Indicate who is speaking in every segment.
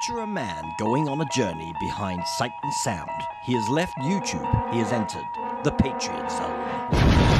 Speaker 1: Picture a man going on a journey behind sight and sound. He has left YouTube. He has entered the Patriot Zone.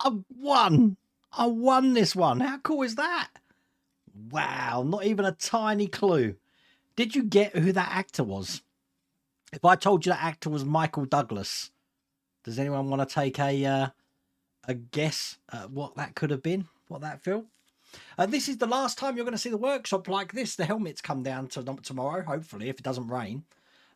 Speaker 1: I won. I won this one. How cool is that? Wow, not even a tiny clue. Did you get who that actor was? If I told you that actor was Michael Douglas, does anyone want to take a guess at what that could have been? What that film? This is the last time you're going to see the workshop like this. The helmets come down tomorrow, hopefully, if it doesn't rain.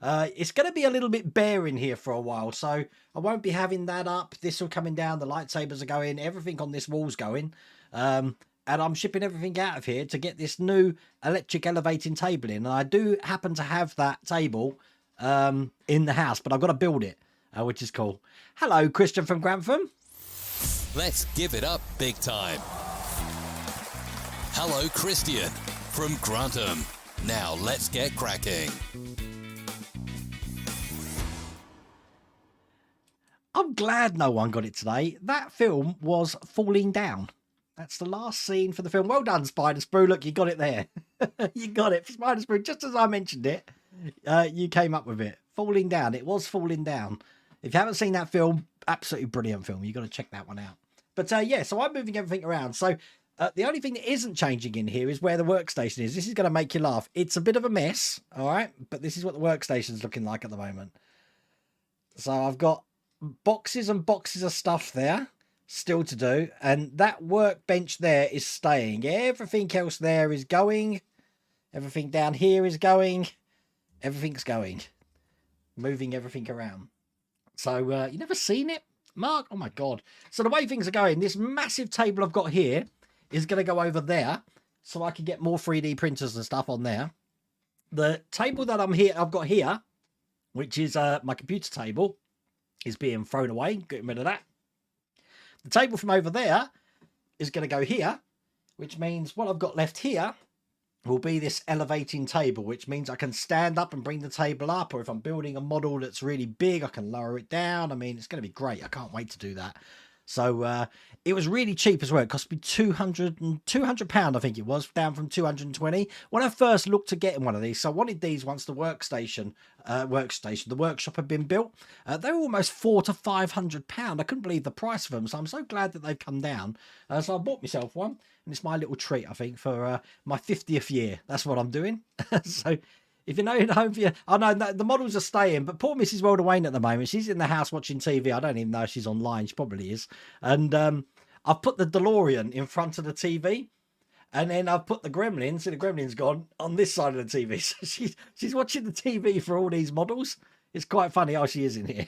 Speaker 1: It's going to be a little bit bare in here for a while, so I won't be having that up. This will coming down. The lightsabers are going. Everything on this wall's going. And I'm shipping everything out of here to get this new electric elevating table in. And I do happen to have that table in the house, but I've got to build it, which is cool. Hello, Christian from Grantham.
Speaker 2: Let's give it up big time. Hello, Christian from Grantham. Now let's get cracking.
Speaker 1: I'm glad no one got it today. That film was Falling Down. That's the last scene for the film. Well done, Spider Sprue. Look, you got it there. You got it, Spider Sprue. Just as I mentioned it, you came up with it. Falling Down. It was Falling Down. If you haven't seen that film, absolutely brilliant film. You've got to check that one out. But yeah, so I'm moving everything around. So the only thing that isn't changing in here is where the workstation is. This is going to make you laugh. It's a bit of a mess, all right? But this is what the workstation's looking like at the moment. So I've got boxes and boxes of stuff there still to do. And that workbench there is staying. Everything else there is going. Everything down here is going. Everything's going. Moving everything around. So you never seen it, Mark? Oh, my God. So the way things are going, this massive table I've got here is going to go over there so I can get more 3D printers and stuff on there. The table that I've got here, which is my computer table, is being thrown away. Getting rid of that. The table from over there is going to go here, which means what I've got left here will be this elevating table, which means I can stand up and bring the table up, or if I'm building a model that's really big, I can lower it down. I mean, it's going to be great. I can't wait to do that. So it was really cheap as well. It cost me £200, I think it was, down from 220 when I first looked at getting one of these. So I wanted these once the the workshop had been built. They were almost £400 to £500. I couldn't believe the price of them. So I'm so glad that they've come down. So I bought myself one, and it's my little treat, I think, for my 50th year. That's what I'm doing. So if you know at home for you, I know the models are staying, but poor Mrs. Wilder Wayne at the moment, she's in the house watching TV. I don't even know if she's online. She probably is. And I've put the DeLorean in front of the TV, and then I've put the Gremlins, so the Gremlin's gone on this side of the TV. So she's watching the TV for all these models. It's quite funny how she is in here.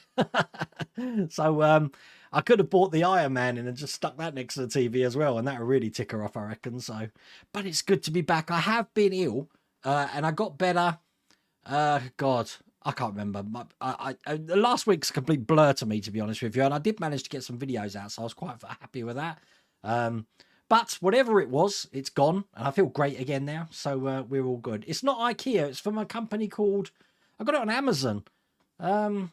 Speaker 1: So I could have bought the Iron Man in and just stuck that next to the TV as well, and that would really tick her off, I reckon. So, but it's good to be back. I have been ill, and I got better. God, I can't remember. The last week's a complete blur to me, to be honest with you. And I did manage to get some videos out, so I was quite happy with that. But whatever it was, it's gone. And I feel great again now. So we're all good. It's not IKEA. It's from a company called, I got it on Amazon. FlexiSpot.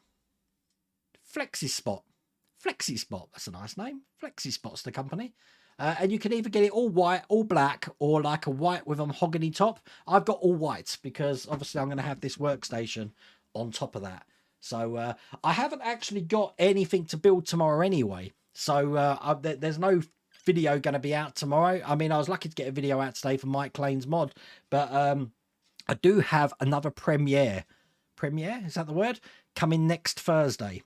Speaker 1: FlexiSpot. That's a nice name. FlexiSpot's the company. And you can either get it all white, all black, or like a white with a mahogany top. I've got all white because obviously I'm going to have this workstation on top of that. So I haven't actually got anything to build tomorrow anyway. So there's no video going to be out tomorrow. I mean, I was lucky to get a video out today for Mike Lane's mod. But I do have another premiere. Premiere? Is that the word? Coming next Thursday.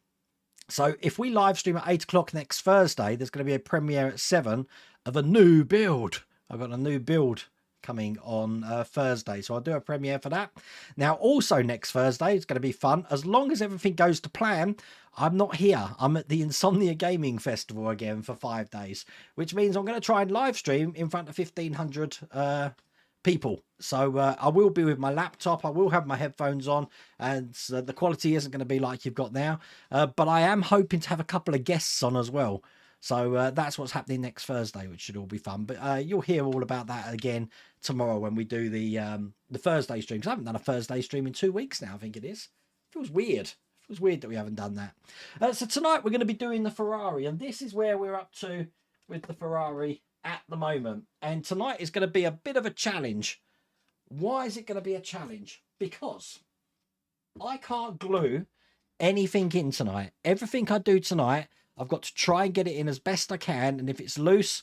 Speaker 1: So if we live stream at 8 o'clock next Thursday, there's going to be a premiere at 7 of a new build. I've got a new build coming on Thursday. So I'll do a premiere for that. Now, also next Thursday, it's going to be fun. As long as everything goes to plan, I'm not here. I'm at the Insomnia Gaming Festival again for 5 days, which means I'm going to try and live stream in front of 1,500 people. So I will be with my laptop. I will have my headphones on, and the quality isn't going to be like you've got now. But I am hoping to have a couple of guests on as well. So that's what's happening next Thursday, which should all be fun. But you'll hear all about that again tomorrow when we do the Thursday stream. 'Cause I haven't done a Thursday stream in 2 weeks now, I think it is. It feels weird. It feels weird that we haven't done that. So tonight we're going to be doing the Ferrari, and this is where we're up to with the Ferrari at the moment. And tonight is going to be a bit of a challenge. Why is it going to be a challenge? Because I can't glue anything in tonight. Everything I do tonight, I've got to try and get it in as best I can, and if it's loose,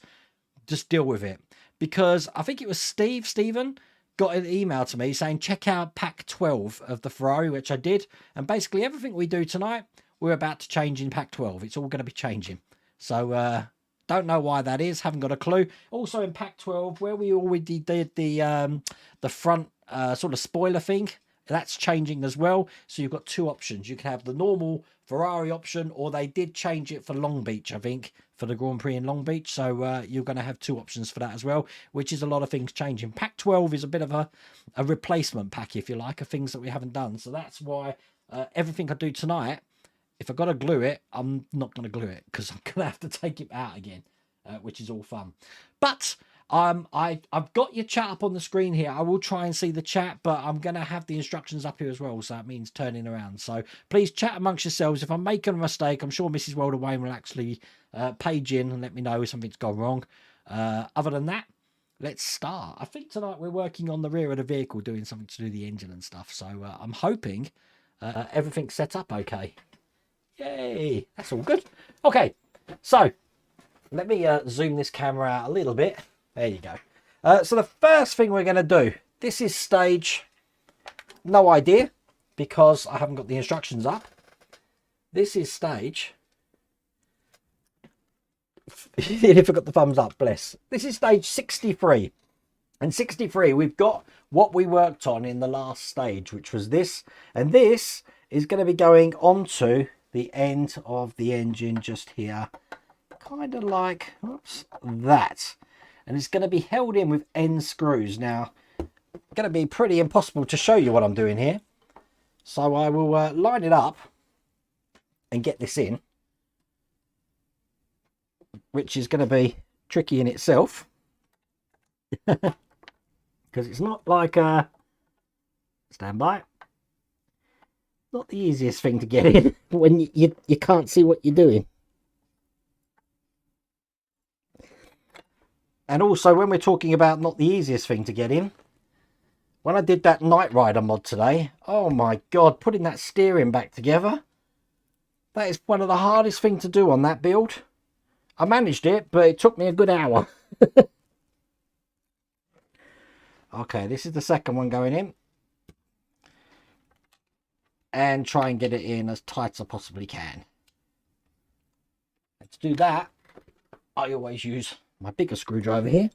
Speaker 1: just deal with it. Because I think it was Stephen got an email to me saying check out pack 12 of the Ferrari, which I did, and basically everything we do tonight we're about to change in pack 12. It's all going to be changing, so don't know why that is, haven't got a clue. Also in pack 12, where we already did the front sort of spoiler thing, that's changing as well. So you've got two options. You can have the normal Ferrari option, or they did change it for Long Beach, I think, for the Grand Prix in Long Beach. So you're going to have two options for that as well, which is a lot of things changing. Pack 12 is a bit of a replacement pack, if you like, of things that we haven't done. So that's why everything I do tonight, if I've got to glue it, I'm not going to glue it, because I'm going to have to take it out again, which is all fun. But I've got your chat up on the screen here. I will try and see the chat, but I'm going to have the instructions up here as well, so that means turning around. So please chat amongst yourselves. If I'm making a mistake, I'm sure Mrs. Wilder Wayne will actually page in and let me know if something's gone wrong. Other than that, let's start. I think tonight we're working on the rear of the vehicle, doing something to do with the engine and stuff. So I'm hoping everything's set up okay. Yay, that's all good. Okay, so let me zoom this camera out a little bit. There you go. So the first thing we're going to do, this is stage, no idea, because I haven't got the instructions up. This is stage, if I got the thumbs up, bless. This is stage 63. And 63, we've got what we worked on in the last stage, which was this. And this is going to be going onto the end of the engine just here, kind of like, oops, that. And it's going to be held in with end screws. Now, it's going to be pretty impossible to show you what I'm doing here. So I will line it up and get this in, which is going to be tricky in itself. Because it's not like a standby. Not the easiest thing to get in when you can't see what you're doing. And also, when we're talking about not the easiest thing to get in, when I did that Night Rider mod today, oh my god, putting that steering back together, that is one of the hardest things to do on that build. I managed it, but it took me a good hour. Okay, this is the second one going in. And try and get it in as tight as I possibly can. And to do that, I always use my bigger screwdriver here.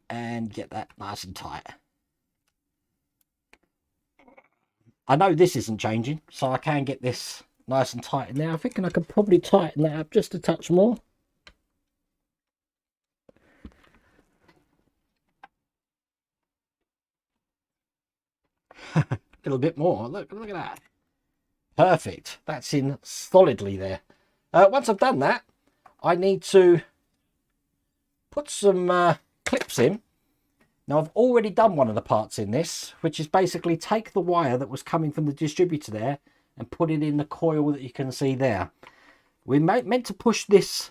Speaker 1: And get that nice and tight. I know this isn't changing, so I can get this nice and tight in there. I think I could probably tighten that up just a touch more. A little bit more. Look at that. Perfect. That's in solidly there. Once I've done that, I need to put some clips in. Now, I've already done one of the parts in this, which is basically take the wire that was coming from the distributor there and put it in the coil that you can see there. We're meant to push this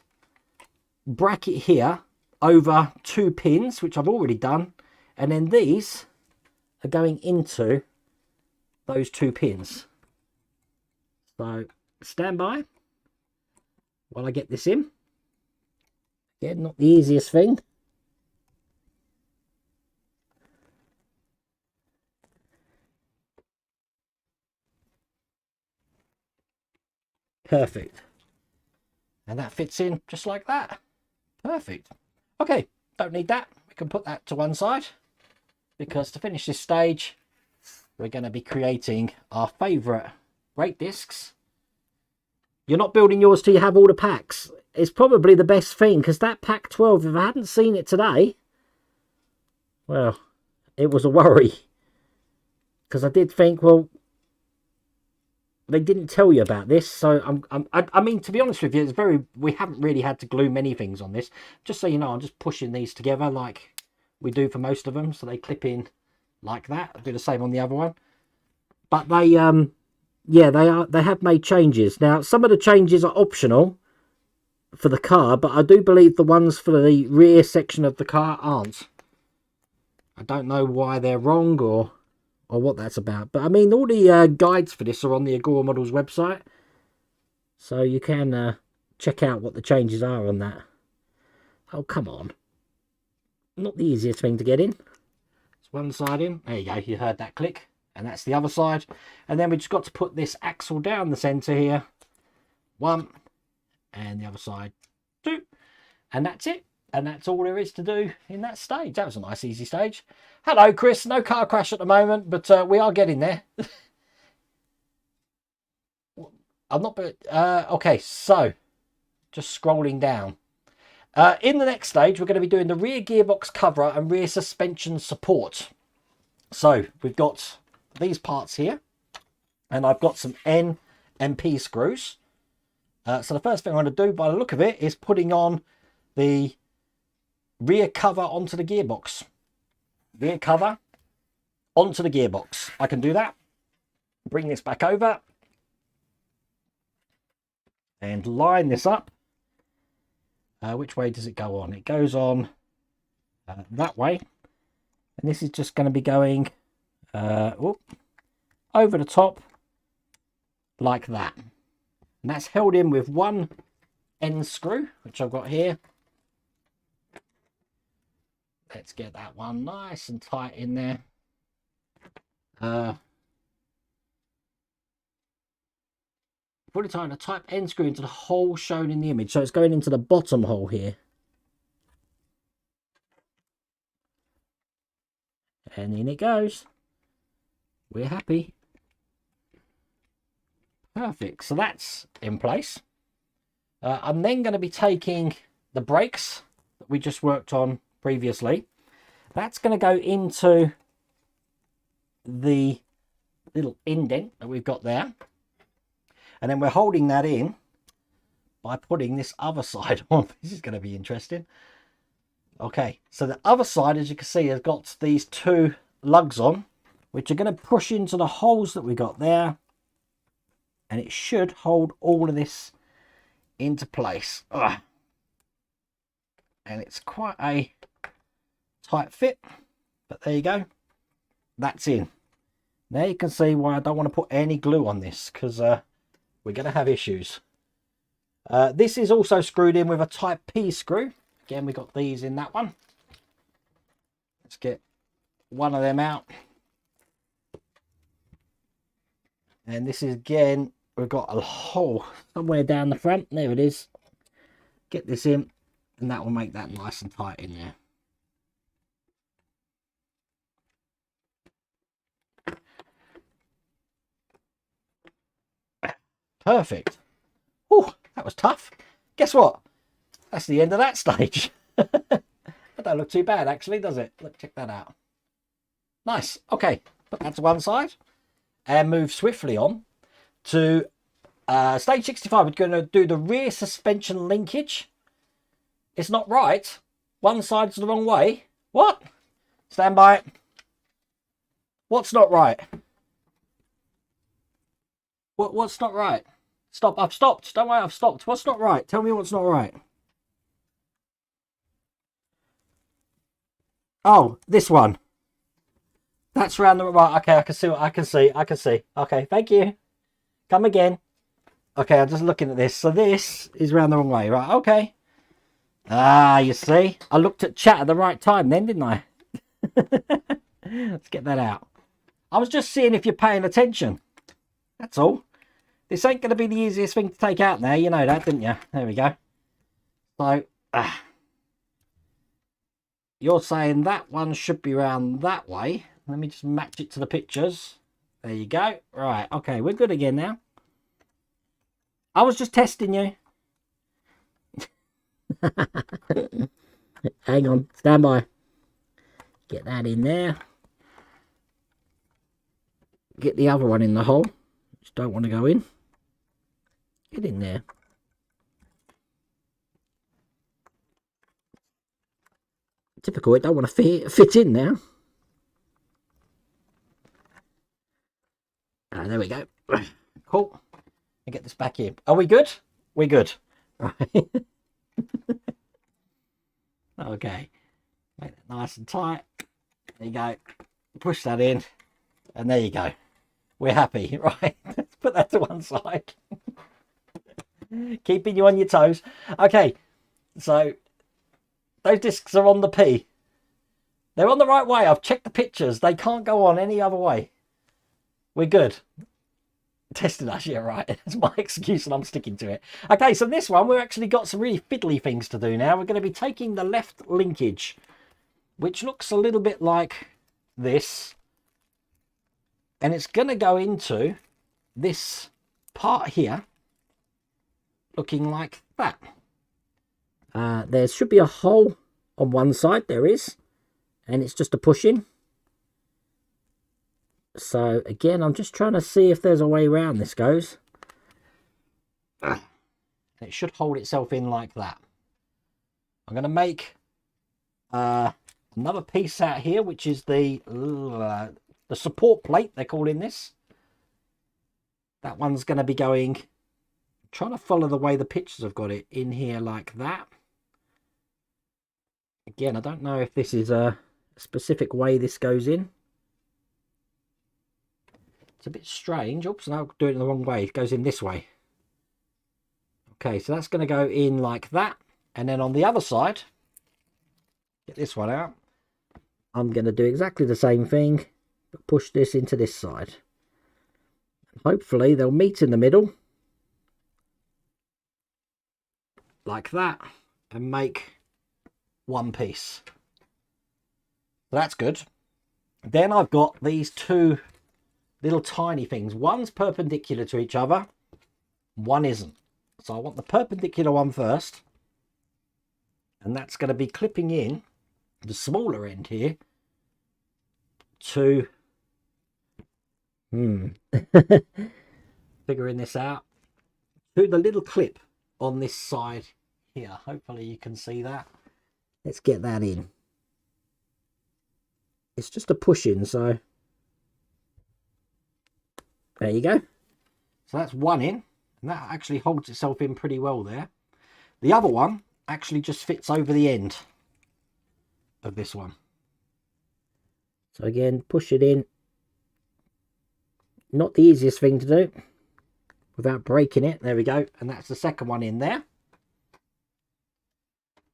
Speaker 1: bracket here over 2 pins, which I've already done, and then these are going into those 2 pins. So stand by while I get this in. Again, not the easiest thing. Perfect. And that fits in just like that. Perfect. Okay, don't need that. We can put that to one side, because to finish this stage, we're going to be creating our favourite brake discs. You're not building yours till you have all the packs. It's probably the best thing, because that pack 12, if I hadn't seen it today, well, it was a worry. Because I did think, well, they didn't tell you about this, so I mean, to be honest with you, we haven't really had to glue many things on this. Just so you know, I'm just pushing these together like we do for most of them, so they clip in like that. I'll do the same on the other one. But they yeah, they have made changes. Now, some of the changes are optional for the car, but I do believe the ones for the rear section of the car aren't. I don't know why they're wrong or or what that's about. But I mean, all the guides for this are on the Agora Models website, so you can check out what the changes are on that. Oh, come on. Not the easiest thing to get in. It's one side in. There you go, you heard that click. And that's the other side. And then we just got to put this axle down the centre here. 1. And the other side 2. And that's it. And that's all there is to do in that stage. That was a nice, easy stage. Hello, Chris. No car crash at the moment, but we are getting there. I'm not... okay, so just scrolling down. In the next stage, we're going to be doing the rear gearbox cover and rear suspension support. So we've got these parts here, and I've got some N and P screws. So the first thing I'm going to do, by the look of it, is putting on the rear cover onto the gearbox. Rear cover onto the gearbox. I can do that. Bring this back over and line this up. Which way does it go on? It goes on that way, and this is just going to be going over the top like that, and that's held in with one end screw, which I've got here. Let's get that one nice and tight in there. Put it on a type end screw into the hole shown in the image, so it's going into the bottom hole here. And in it goes. We're happy. Perfect. So that's in place. I'm then going to be taking the brakes that we just worked on previously. That's going to go into the little indent that we've got there. And then we're holding that in by putting this other side on. This is going to be interesting. Okay, so the other side, as you can see, has got these 2 lugs on, which are going to push into the holes that we got there. And it should hold all of this into place. Ugh. And it's quite a tight fit, but there you go. That's in. Now you can see why I don't want to put any glue on this, because we're going to have issues. This is also screwed in with a type P screw. Again, we got these in that one. Let's get one of them out. And this is, again, we've got a hole somewhere down the front. There it is. Get this in, and that will make that nice and tight in there. Perfect. Oh, that was tough. Guess what? That's the end of that stage. That don't look too bad, actually, does it? Look, check that out. Nice. Okay, put that to one side and move swiftly on to stage 65. We're going to do the rear suspension linkage. It's not right. One side's the wrong way. What? Stand by. What's not right? What's not right? Stop. I've stopped. Don't worry, I've stopped. What's not right? Tell me what's not right. Oh, this one. That's round the right. Okay, I can see what I can see. I can see. Okay, thank you. Come again. Okay, I'm just looking at this. So this is round the wrong way, right? Okay. Ah, you see? I looked at chat at the right time then, didn't I? Let's get that out. I was just seeing if you're paying attention. That's all. This ain't going to be the easiest thing to take out now. You know that, didn't you? There we go. So, you're saying that one should be round that way. Let me just match it to the pictures. There you go. Right. Okay, we're good again now. I was just testing you. Hang on. Stand by. Get that in there. Get the other one in the hole. Just don't want to go in. Get in there. Typical, it don't want to fit in now. Ah, there we go. Cool. And get this back in. Are we good? We're good. Right. Okay. Make that nice and tight. There you go. Push that in. And there you go. We're happy, right? Let's put that to one side. Keeping you on your toes. Okay, so those discs are on the P. They're on the right way. I've checked the pictures. They can't go on any other way. We're good. Tested us, yeah, right. That's my excuse and I'm sticking to it. Okay, so this one, we've actually got some really fiddly things to do now. We're going to be taking the left linkage, which looks a little bit like this. And it's going to go into this part here, looking like that. There should be a hole on one side. There is. And it's just a push in. So again, I'm just trying to see if there's a way around this goes. It should hold itself in like that. I'm going to make another piece out here, which is the support plate, they're calling this. That one's going to be going, trying to follow the way the pictures have got it in here like that. Again, I don't know if this is a specific way this goes in. It's a bit strange. Oops, no, I'm doing it the wrong way. It goes in this way. Okay, so that's going to go in like that. And then on the other side, get this one out. I'm going to do exactly the same thing, but push this into this side. Hopefully they'll meet in the middle. Like that. And make one piece. So that's good. Then I've got these two little tiny things. One's perpendicular to each other, one isn't. So I want the perpendicular one first, and that's going to be clipping in the smaller end here to figuring this out, to the little clip on this side here. Hopefully you can see that. Let's get that in. It's just a push in, so there you go. So that's one in, and that actually holds itself in pretty well there. The other one actually just fits over the end of this one. So again, push it in. Not the easiest thing to do without breaking it. There we go. And that's the second one in there.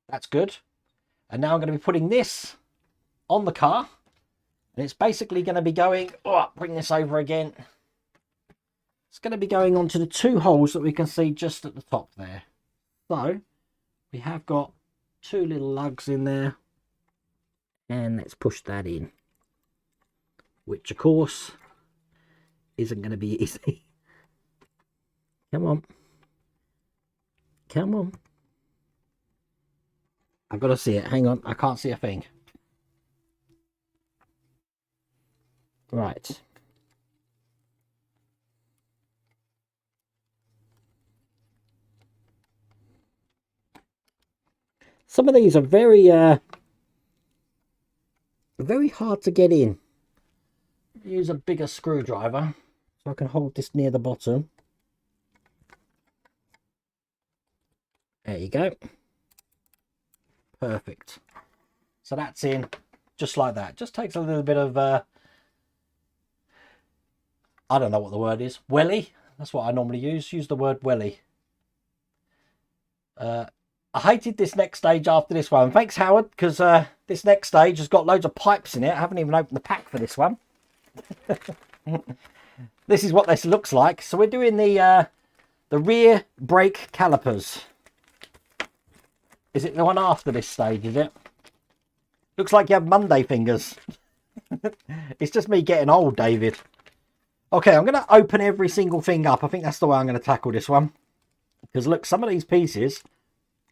Speaker 1: That's good. And now I'm going to be putting this on the car. And it's basically going to be going, bring this over again. It's going to be going onto the two holes that we can see just at the top there. So we have got two little lugs in there. And let's push that in. Which of course isn't going to be easy. Come on. Come on. I've got to see it. Hang on. I can't see a thing. Right. Some of these are very hard to get in. Use a bigger screwdriver so I can hold this near the bottom. There you go. Perfect. So that's in just like that. Just takes a little bit of I don't know what the word is. Welly. That's what I normally use. Use the word welly. I hated this next stage after this one. Thanks, Howard, because this next stage has got loads of pipes in it. I haven't even opened the pack for this one. This is what this looks like. So we're doing the rear brake calipers. Is it the one after this stage, is it? Looks like you have Monday fingers. It's just me getting old, David. Okay, I'm going to open every single thing up. I think that's the way I'm going to tackle this one. Because look, some of these pieces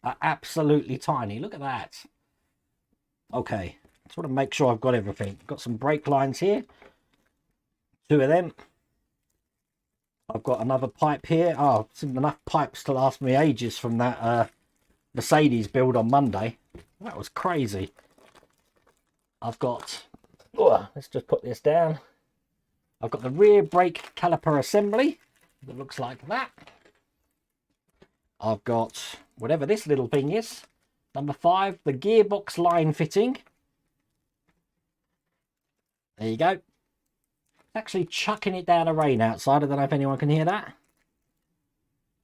Speaker 1: are absolutely tiny. Look at that. Okay, just want to make sure I've got everything. Got some brake lines here. Two of them. I've got another pipe here. Oh, enough pipes to last me ages from that Mercedes build on Monday. That was crazy. I've got, let's just put this down. I've got the rear brake caliper assembly that looks like that. I've got whatever this little thing is. Number 5, the gearbox line fitting. There you go. Actually chucking it down the rain outside. I don't know if anyone can hear that.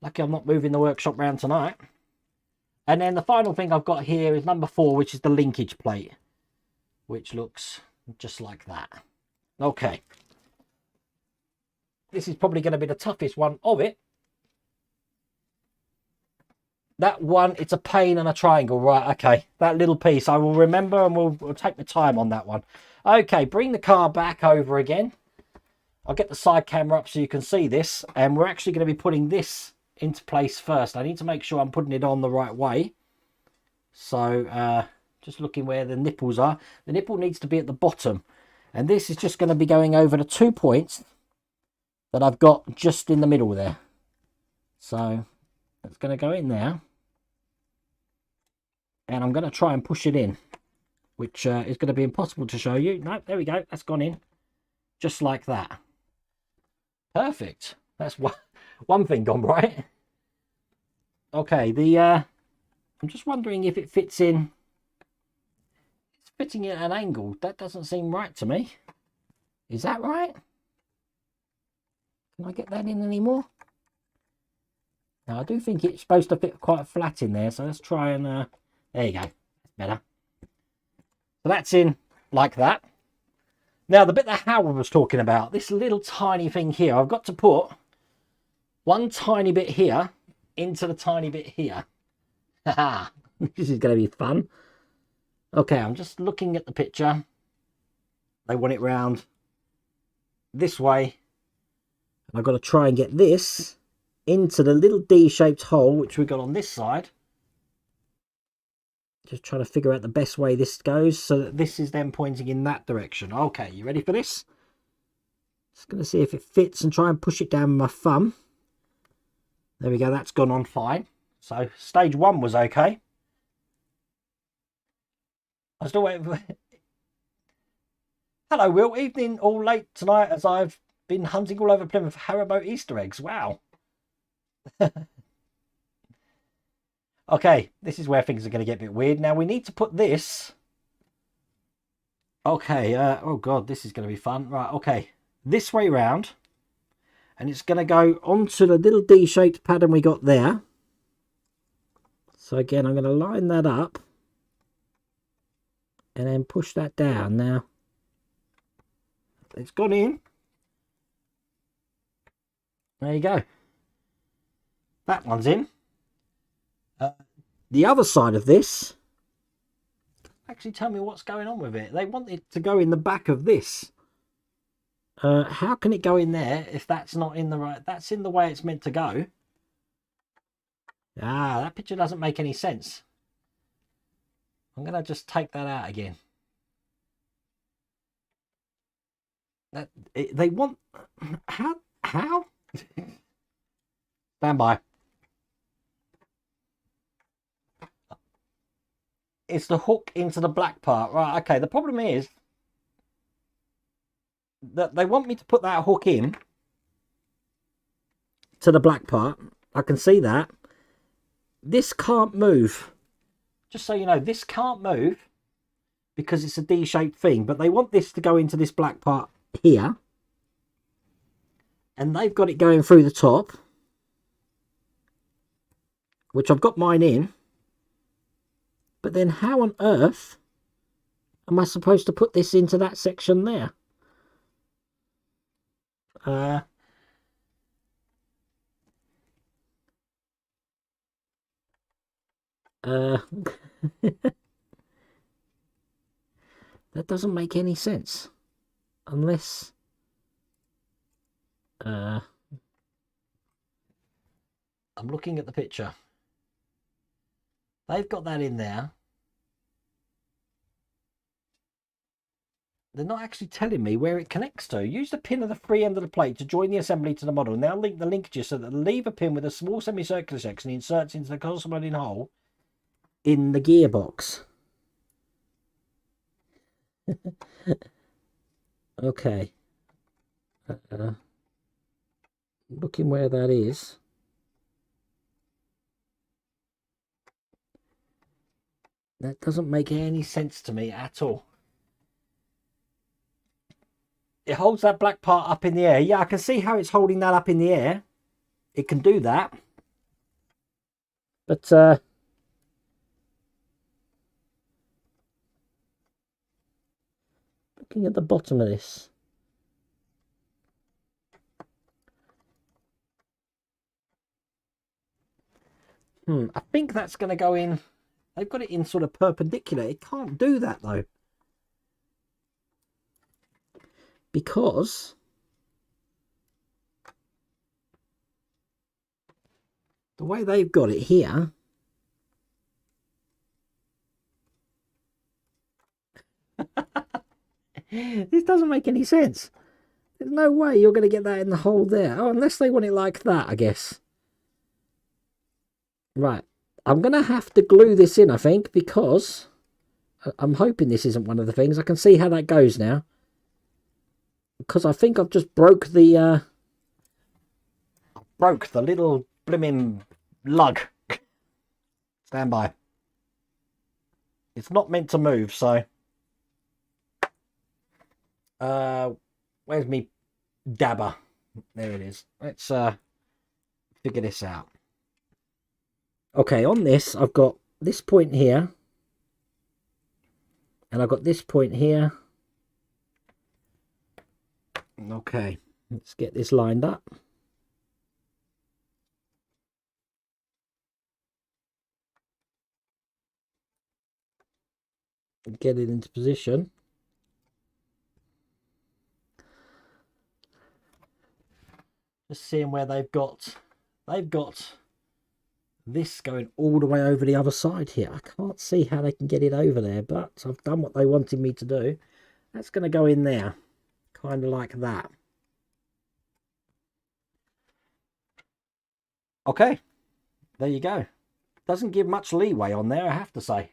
Speaker 1: Lucky I'm not moving the workshop round tonight. And then the final thing I've got here is number 4, which is the linkage plate, which looks just like that. Okay. This is probably going to be the toughest one of it. That one, it's a pane and a triangle. Right, okay. That little piece I will remember, and we'll take the time on that one. Okay, bring the car back over again. I'll get the side camera up so you can see this. And we're actually going to be putting this into place first. I need to make sure I'm putting it on the right way. So, just looking where the nipples are. The nipple needs to be at the bottom. And this is just going to be going over the 2 points that I've got just in the middle there. So, it's going to go in there. And I'm going to try and push it in, which is going to be impossible to show you. No, there we go. That's gone in. Just like that. Perfect. That's one thing gone right. Okay, I'm just wondering if it fits in. It's fitting at an angle. That doesn't seem right to me. Is that right? Can I get that in anymore? Now, I do think it's supposed to fit quite flat in there, so let's try and... there you go. That's better. So that's in like that. Now, the bit that Howard was talking about, this little tiny thing here, I've got to put one tiny bit here into the tiny bit here. Haha, this is going to be fun. Okay, I'm just looking at the picture. They want it round this way. And I've got to try and get this into the little D-shaped hole, which we've got on this side. Just trying to figure out the best way this goes so that this is then pointing in that direction. Okay, you ready for this? Just going to see if it fits and try and push it down with my thumb. There we go, that's gone on fine. So stage 1 was okay. I'm still waiting for... Hello, Will. Evening all late tonight as I've been hunting all over Plymouth for Haribo Easter eggs. Wow. Okay, this is where things are going to get a bit weird. Now, we need to put this... Okay, oh God, this is going to be fun. Right, okay. This way round. And it's going to go onto the little D-shaped pattern we got there. So again, I'm going to line that up. And then push that down. Now, it's gone in. There you go. That one's in. The other side of this, actually tell me what's going on with it. They want it to go in the back of this. How can it go in there if that's not in the right... That's in the way it's meant to go. Ah, that picture doesn't make any sense. I'm going to just take that out again. They want... How? Stand by. It's the hook into the black part. Right, okay. The problem is that they want me to put that hook in to the black part. I can see that. This can't move. Just so you know, this can't move because it's a D-shaped thing. But they want this to go into this black part here. And they've got it going through the top, which I've got mine in. But then how on earth am I supposed to put this into that section there? That doesn't make any sense. Unless... I'm looking at the picture. They've got that in there. They're not actually telling me where it connects to. Use the pin of the free end of the plate to join the assembly to the model. Now link the linkages so that the lever pin with a small semicircular section inserts into the corresponding hole in the gearbox. Okay. Looking where that is. That doesn't make any sense to me at all. It holds that black part up in the air. Yeah, I can see how it's holding that up in the air. It can do that. But looking at the bottom of this. I think that's going to go in. They've got it in sort of perpendicular. It can't do that though. Because the way they've got it here, this doesn't make any sense. There's no way you're going to get that in the hole there. Oh, unless they want it like that, I guess. Right. I'm going to have to glue this in, I think, because I'm hoping this isn't one of the things. I can see how that goes now. Because I think I've just broke the little blimmin' lug. Stand by. It's not meant to move, so where's me dabber? There it is. Let's figure this out. Okay, on this I've got this point here, and I've got this point here. Okay, let's get this lined up. Get it into position. Just seeing where they've got this going all the way over the other side here. I can't see how they can get it over there, but I've done what they wanted me to do. That's going to go in there, kind of like that. Okay, there you go. Doesn't give much leeway on there, I have to say.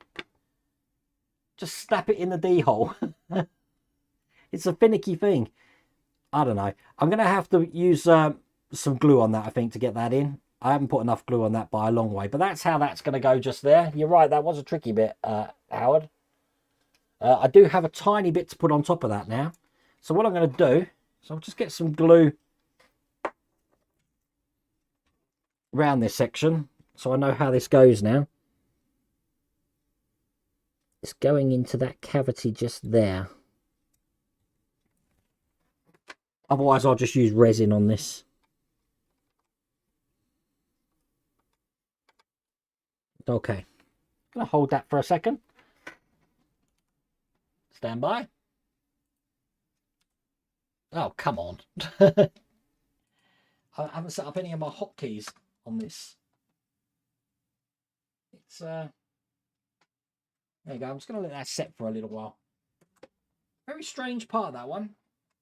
Speaker 1: Just snap it in the D hole. It's a finicky thing. I don't know. I'm going to have to use some glue on that, I think, to get that in. I haven't put enough glue on that by a long way, but that's how that's going to go just there. You're right, that was a tricky bit, Howard. I do have a tiny bit to put on top of that now. So what I'm going to do is I'll just get some glue around this section so I know how this goes now. It's going into that cavity just there. Otherwise, I'll just use resin on this. Okay. I'm going to hold that for a second. Stand by. Oh, come on. I haven't set up any of my hotkeys on this. It's, there you go. I'm just going to let that set for a little while. Very strange part, that one.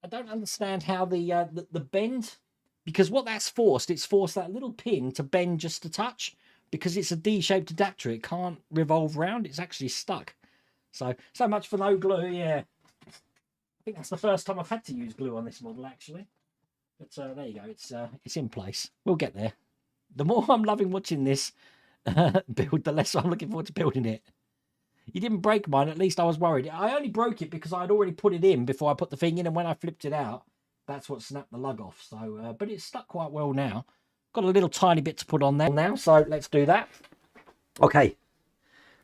Speaker 1: I don't understand how the bend, because what that's forced, it's forced that little pin to bend just a touch, because it's a D-shaped adapter. It can't revolve round. It's actually stuck. So much for no glue. Yeah, I think that's the first time I've had to use glue on this model, actually. But there you go. It's in place. We'll get there. The more I'm loving watching this build, the less I'm looking forward to building it. You didn't break mine. At least I was worried. I only broke it because I'd already put it in before I put the thing in, and when I flipped it out, that's what snapped the lug off. So, but it's stuck quite well now. Got a little tiny bit to put on there now, so let's do that. Okay,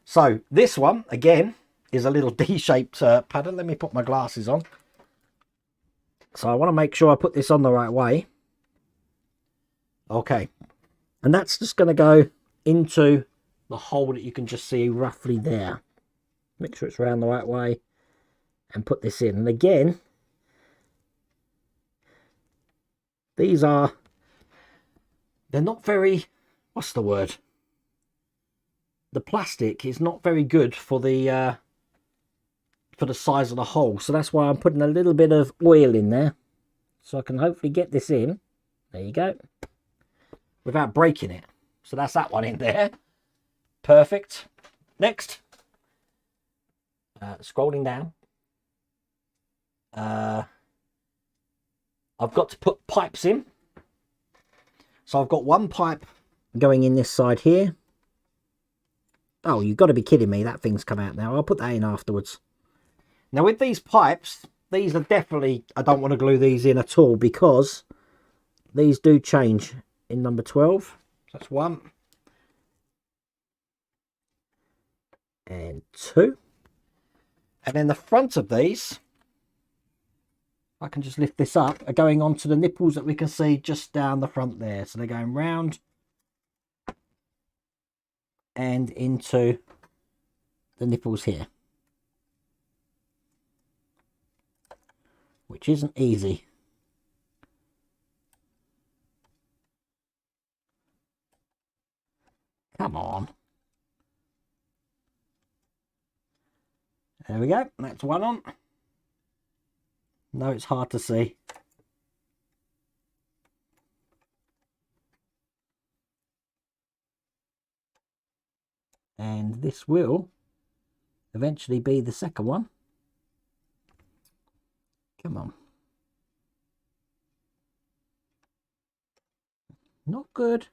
Speaker 1: so this one again is a little D-shaped pattern. Let me put my glasses on. So I want to make sure I put this on the right way. Okay, and that's just going to go into the hole that you can just see roughly there. Make sure it's around the right way and put this in. And again, these are, they're not very, what's the word? The plastic is not very good for the size of the hole. So that's why I'm putting a little bit of oil in there. So I can hopefully get this in. There you go. Without breaking it. So that's that one in there. Perfect. Next. Scrolling down. I've got to put pipes in. So I've got one pipe going in this side here. Oh, you've got to be kidding me. That thing's come out now. I'll put that in afterwards. Now with these pipes, these are definitely, I don't want to glue these in at all, because these do change in number 12. So that's 1 and 2. And then the front of these, I can just lift this up, are going onto the nipples that we can see just down the front there. So they're going round and into the nipples here, which isn't easy. Come on. There we go. That's 1 on. No, it's hard to see. And this will eventually be the second one. Come on. Not good.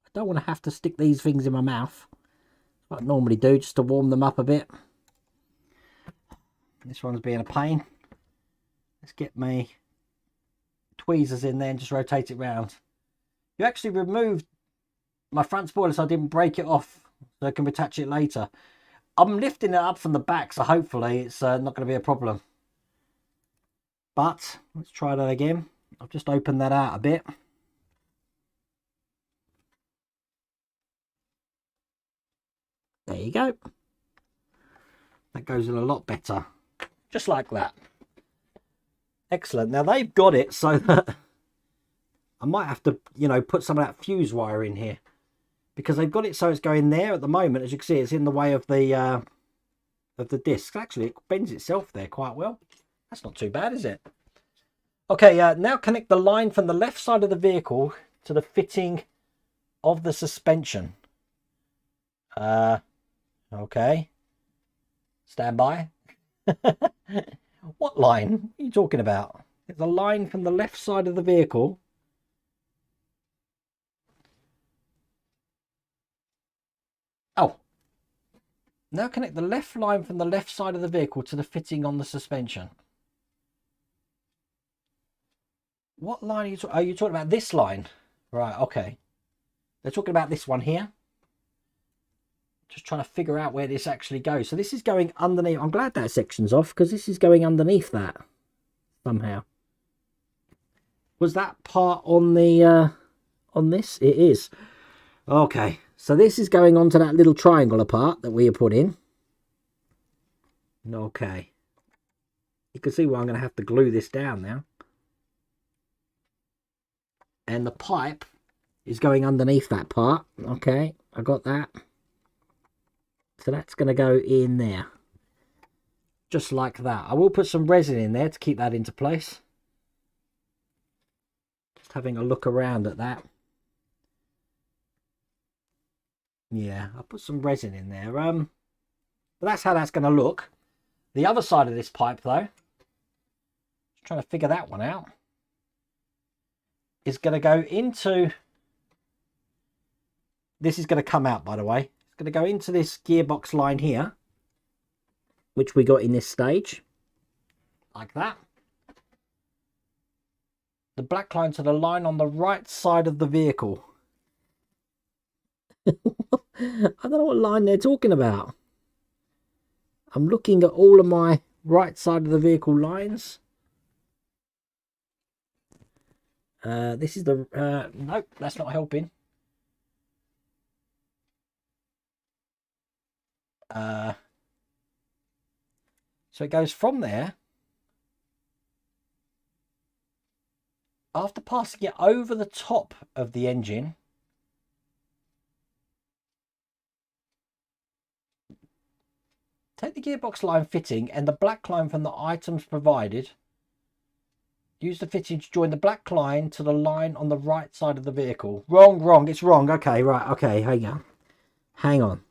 Speaker 1: I don't want to have to stick these things in my mouth, like I normally do, just to warm them up a bit. This one's being a pain. Let's get my tweezers in there and just rotate it round. You actually removed my front spoiler so I didn't break it off, so I can attach it later. I'm lifting it up from the back, so hopefully it's not going to be a problem. But let's try that again. I've just opened that out a bit. There you go. That goes in a lot better. Just like that. Excellent. Now they've got it so that I might have to, you know, put some of that fuse wire in here, because they've got it so it's going there. At the moment, as you can see, it's in the way of the disc. Actually, it bends itself there quite well. That's not too bad, is it? Okay, now connect the line from the left side of the vehicle to the fitting of the suspension. Okay. Stand by. What line are you talking about? There's a line from the left side of the vehicle. Oh. Now connect the left line from the left side of the vehicle to the fitting on the suspension. What line are you talking? Are you talking about this line? Right, okay. They're talking about this one here. Just trying to figure out where this actually goes. So this is going underneath. I'm glad that section's off, because this is going underneath that somehow. Was that part on the on this? It is. Okay, so this is going onto that little triangular part that we have put in. Okay. You can see why I'm going to have to glue this down now. And the pipe is going underneath that part. Okay, I got that. So that's going to go in there. Just like that. I will put some resin in there to keep that into place. Just having a look around at that. Yeah, I'll put some resin in there. But that's how that's going to look. The other side of this pipe, though, just trying to figure that one out, is going to go into... This is going to come out, by the way. It's going to go into this gearbox line here, which we got in this stage, like that. The black line to the line on the right side of the vehicle. I don't know what line they're talking about. I'm looking at all of my right side of the vehicle lines. This is the... nope, that's not helping. So it goes from there. After passing it over the top of the engine, take the gearbox line fitting and the black line from the items provided. Use the fitting to join the black line to the line on the right side of the vehicle. Wrong, it's wrong. Okay, right, okay, hang on.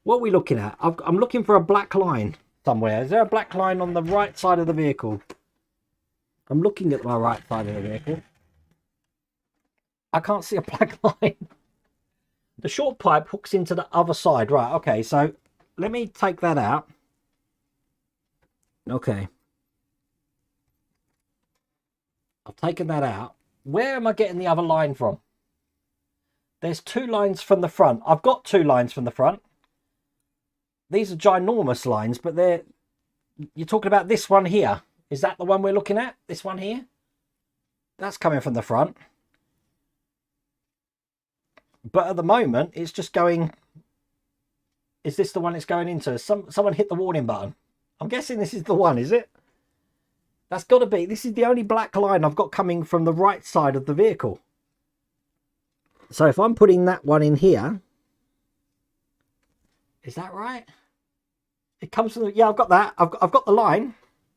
Speaker 1: What are we looking at? I'm looking for a black line somewhere. Is there a black line on the right side of the vehicle? I'm looking at my right side of the vehicle. I can't see a black line. The short pipe hooks into the other side. Right, okay, so let me take that out. Okay. I've taken that out. Where am I getting the other line from? There's 2 lines from the front. I've got 2 lines from the front. These are ginormous lines, but you're talking about this one here. Is that the one we're looking at? This one here? That's coming from the front. But at the moment, it's just going... Is this the one it's going into? Someone hit the warning button. I'm guessing this is the one, is it? That's got to be. This is the only black line I've got coming from the right side of the vehicle. So if I'm putting that one in here... Is that right? It comes from the... Yeah, I've got that. I've got the line.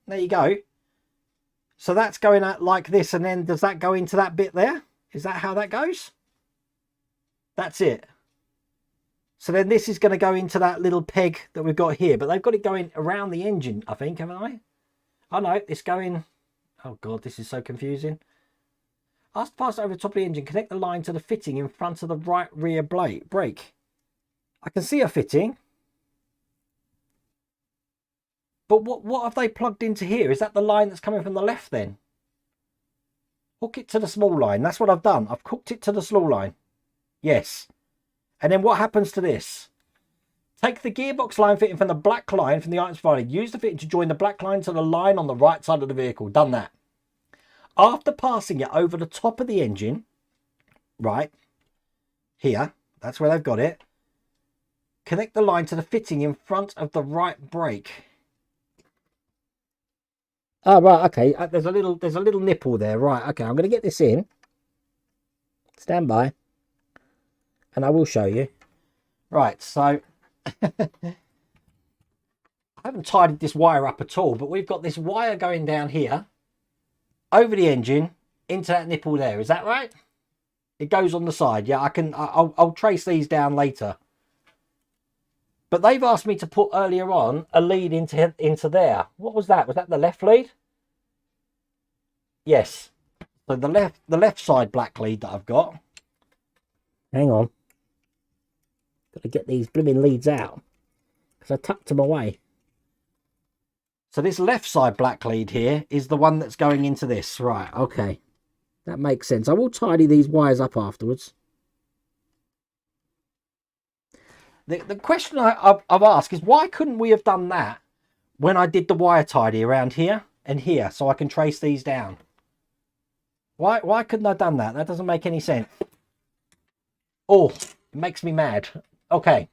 Speaker 1: There you go. So that's going out like this, and then does that go into that bit there? Is that how that goes? That's it. So then this is going to go into that little peg that we've got here. But they've got it going around the engine, I think, haven't they? Oh, no, it's going... Oh, God, this is so confusing. Ask to pass over the top of the engine. Connect the line to the fitting in front of the right rear brake. I can see a fitting. But what have they plugged into here? Is that the line that's coming from the left then? Hook it to the small line. That's what I've done. I've hooked it to the small line. Yes. And then what happens to this? Take the gearbox line fitting from the black line from the items provided. Use the fitting to join the black line to the line on the right side of the vehicle. Done that. After passing it over the top of the engine, right, here, that's where they've got it. Connect the line to the fitting in front of the right brake. Oh, right, okay. There's a little nipple there. Right, okay. I'm going to get this in. Stand by. And I will show you. Right, so... I haven't tidied this wire up at all, but we've got this wire going down here, over the engine, into that nipple there. Is that right? It goes on the side. Yeah, I'll trace these down later. But they've asked me to put earlier on a lead into there. What was that? Was that the left lead? Yes. So the left side black lead that I've got. Hang on. Got to get these blooming leads out, because I tucked them away. So this left side black lead here is the one that's going into this. Right, okay. That makes sense. I will tidy these wires up afterwards. The question I've asked is, why couldn't we have done that when I did the wire tidy around here and here, so I can trace these down? Why couldn't I have done that? That doesn't make any sense. Oh, it makes me mad. Okay.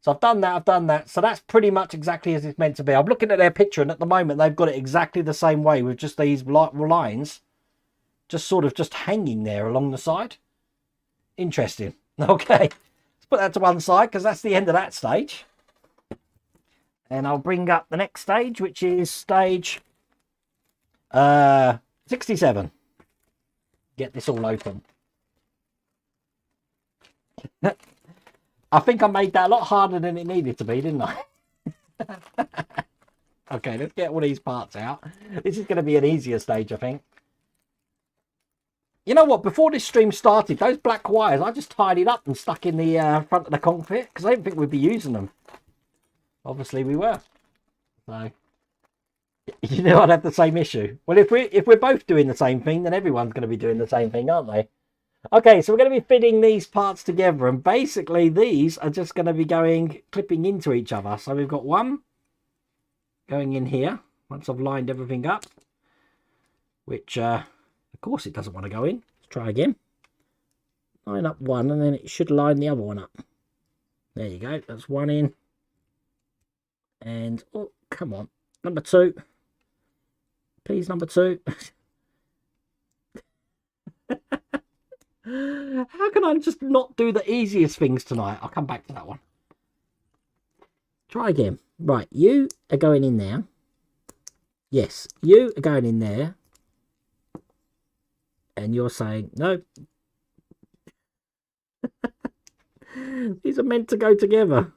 Speaker 1: So I've done that. So that's pretty much exactly as it's meant to be. I'm looking at their picture, and at the moment they've got it exactly the same way, with just these lines just sort of just hanging there along the side. Interesting. Okay. Let's put that to one side, because that's the end of that stage. And I'll bring up the next stage, which is stage 67. Get this all open. I think I made that a lot harder than it needed to be, didn't I? Okay, let's get all these parts out. This is going to be an easier stage, I think. You know what? Before this stream started, those black wires, I just tidied up and stuck in the front of the cockpit, because I didn't think we'd be using them. Obviously, we were. So, you know, I'd have the same issue. Well, if we're both doing the same thing, then everyone's going to be doing the same thing, aren't they? Okay, so we're going to be fitting these parts together, and basically these are just going to be clipping into each other. So we've got one going in here, once I've lined everything up, which, of course, it doesn't want to go in. Let's try again. Line up one, and then it should line the other one up. There you go, that's one in. And, oh, come on, number two. Please, number two. How can I just not do the easiest things tonight? I'll come back to that one. Try again. Right, you are going in there. Yes, you are going in there. And you're saying, no. These are meant to go together.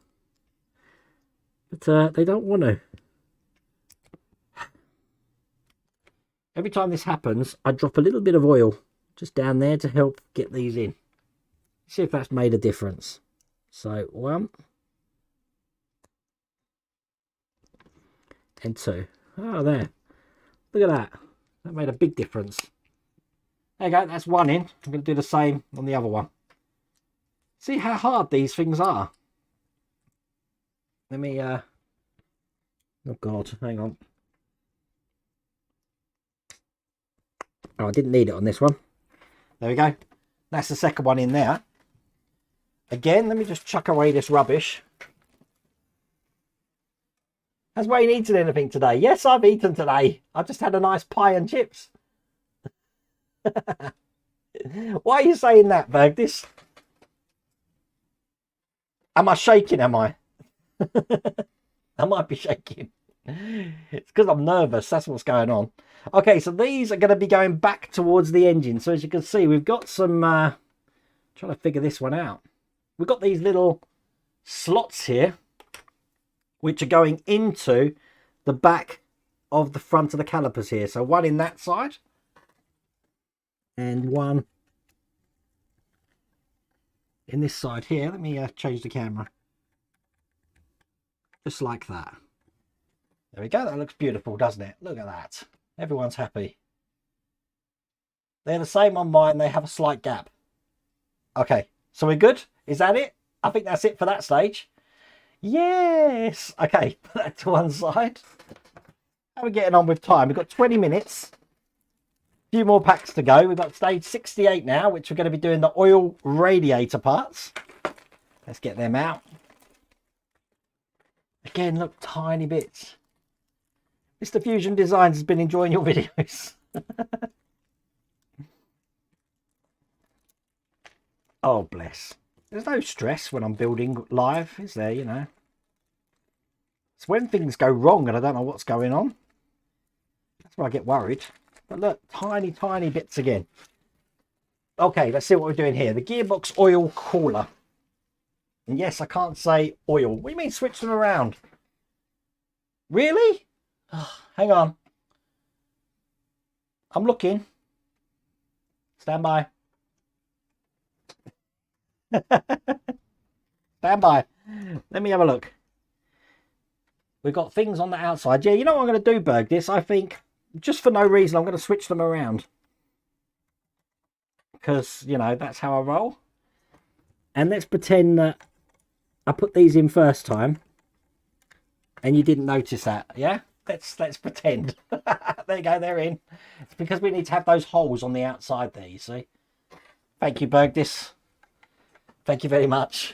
Speaker 1: But they don't want to. Every time this happens, I drop a little bit of oil just down there to help get these in. See if that's made a difference. So, one. and 2. Oh, there. Look at that. That made a big difference. There you go. That's one in. I'm going to do the same on the other one. See how hard these things are. Let me, oh God, hang on. Oh, I didn't need it on this one. There we go. That's the second one in there. Again, let me just chuck away this rubbish. Has Wayne eaten anything today? Yes, I've eaten today. I just had a nice pie and chips. Why are you saying that, Berg? Am I shaking, am I? I might be shaking. It's because I'm nervous. That's what's going on. Okay, so these are going to be going back towards the engine. So as you can see, we've got some... trying to figure this one out. We've got these little slots here, which are going into the back of the front of the calipers here. So one in that side. And one in this side here. Let me change the camera. Just like that. There we go. That looks beautiful, doesn't it? Look at that. Everyone's happy. They're the same on mine. They have a slight gap. Okay, so we're good. Is that it? I think that's it for that stage. Yes. Okay, put that to one side. How are we getting on with time? We've got 20 minutes. A few more packs to go. We've got stage 68 now, which we're going to be doing the oil radiator parts. Let's get them out. Again, look, tiny bits. Mr. Fusion Designs has been enjoying your videos. Oh, bless. There's no stress when I'm building live, is there, you know? It's when things go wrong and I don't know what's going on. That's where I get worried. But look, tiny, tiny bits again. Okay, let's see what we're doing here. The Gearbox oil cooler. And yes, I can't say oil. What do you mean switch them around? Really? Oh, hang on. I'm looking. Stand by. Stand by. Let me have a look. We've got things on the outside. Yeah, you know what I'm going to do, Berg? This, I think, just for no reason, I'm going to switch them around. Because, you know, that's how I roll. And let's pretend that I put these in first time. And you didn't notice that, yeah? Let's pretend. There you go, they're in. It's because we need to have those holes on the outside there, you see. Thank you, Bergdis. Thank you very much.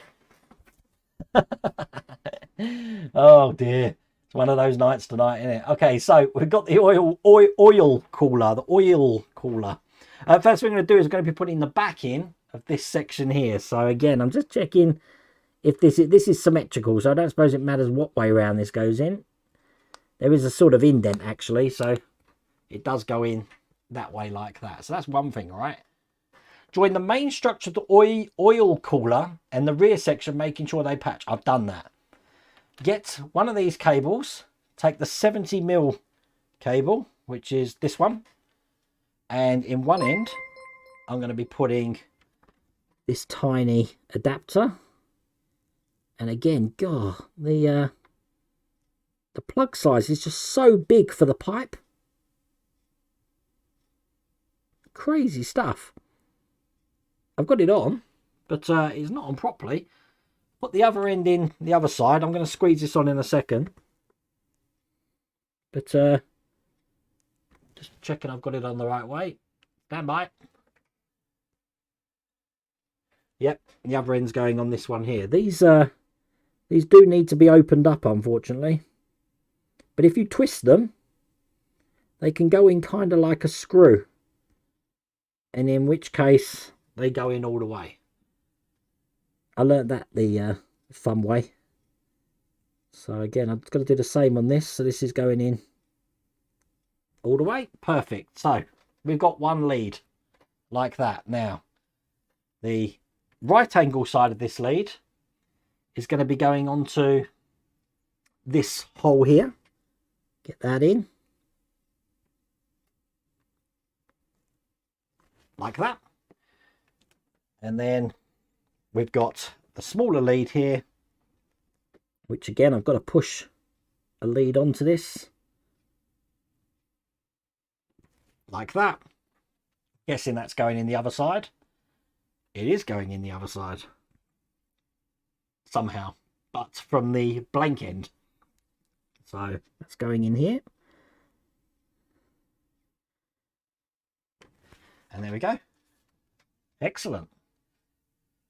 Speaker 1: Oh dear. It's one of those nights tonight, isn't it? Okay, so we've got the oil cooler. The oil cooler. First thing we're going to do is we're going to be putting the back in of this section here. So again, I'm just checking if this is symmetrical. So I don't suppose it matters what way around this goes in. There is a sort of indent actually, so it does go in that way like that. So that's one thing, all right? Join the main structure of the oil cooler and the rear section, making sure they patch. I've done that. Get one of these cables. Take the 70mm cable, which is this one. And in one end, I'm going to be putting this tiny adapter. And again, God, the plug size is just so big for the pipe. Crazy stuff. I've got it on, but it's not on properly. Put the other end in the other side. I'm going to squeeze this on in a second. But just checking I've got it on the right way. Stand by. Yep, the other end's going on this one here. These do need to be opened up, unfortunately. But if you twist them, they can go in kind of like a screw. And in which case, they go in all the way. I learnt that the fun way. So again, I'm just going to do the same on this. So this is going in all the way. Perfect. So we've got one lead like that. Now, the right angle side of this lead is going to be going onto this hole here. Get that in. Like that. And then we've got the smaller lead here, which again, I've got to push a lead onto this. like that. Guessing that's going in the other side. It is going in the other side. Somehow. But from the blank end. So that's going in here. And there we go. Excellent.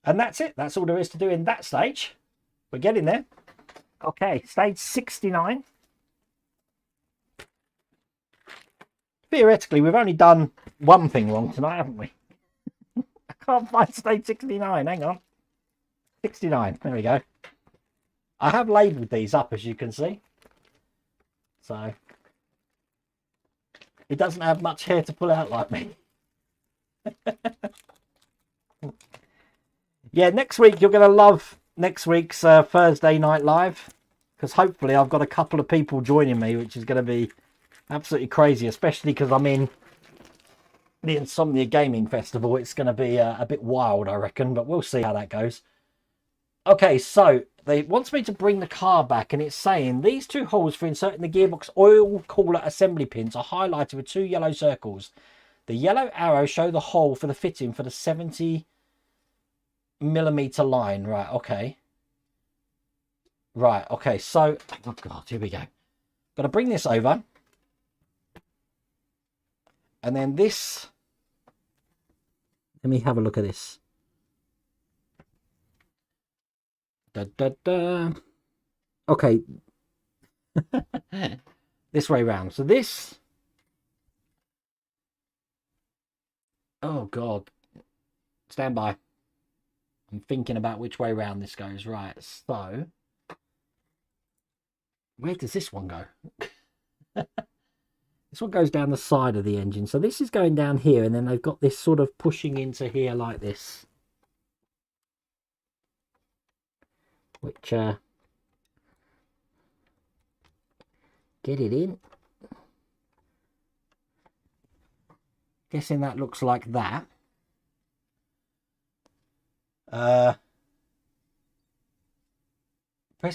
Speaker 1: And that's it. That's all there is to do in that stage. We're getting there. Okay, stage 69. Theoretically, we've only done one thing wrong tonight, haven't we? I can't find stage 69. Hang on. 69. There we go. I have labelled these up, as you can see. So it doesn't have much hair to pull out like me. Yeah, next week you're going to love next week's Thursday Night Live, because hopefully I've got a couple of people joining me, which is going to be absolutely crazy, especially because I'm in the Insomnia Gaming Festival. It's going to be a bit wild, I reckon, but we'll see how that goes. Okay, so they wants me to bring the car back, and it's saying these two holes for inserting the gearbox oil cooler assembly pins are highlighted with two yellow circles. The yellow arrows show the hole for the fitting for the 70mm line. Right, okay. Right, okay, so... Oh, God, here we go. Got to bring this over. And then this... Let me have a look at this. Okay. This way round. So this... Oh, God. Stand by. I'm thinking about which way round this goes. Right, so... Where does this one go? This one goes down the side of the engine. So this is going down here, and then they've got this sort of pushing into here like this. Which, get it in. Guessing that looks like that. Press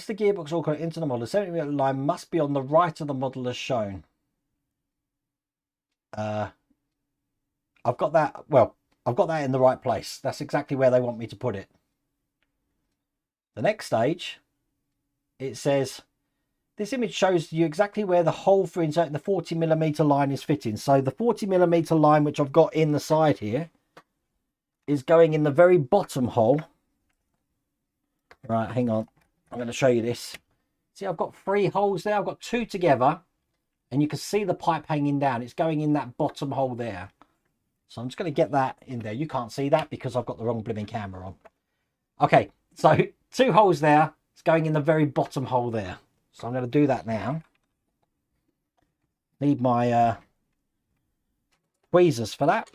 Speaker 1: the gearbox or into the model. The 70mm line must be on the right of the model as shown. I've got that. Well, I've got that in the right place. That's exactly where they want me to put it. The next stage, it says, this image shows you exactly where the hole for inserting the 40mm line is fitting. So the 40mm line, which I've got in the side here, is going in the very bottom hole. Right, hang on. I'm going to show you this. See, I've got 3 holes there. I've got 2 together. And you can see the pipe hanging down. It's going in that bottom hole there. So I'm just going to get that in there. You can't see that because I've got the wrong blooming camera on. Okay, so 2 holes there. It's going in the very bottom hole there. So I'm going to do that now. Need my tweezers for that,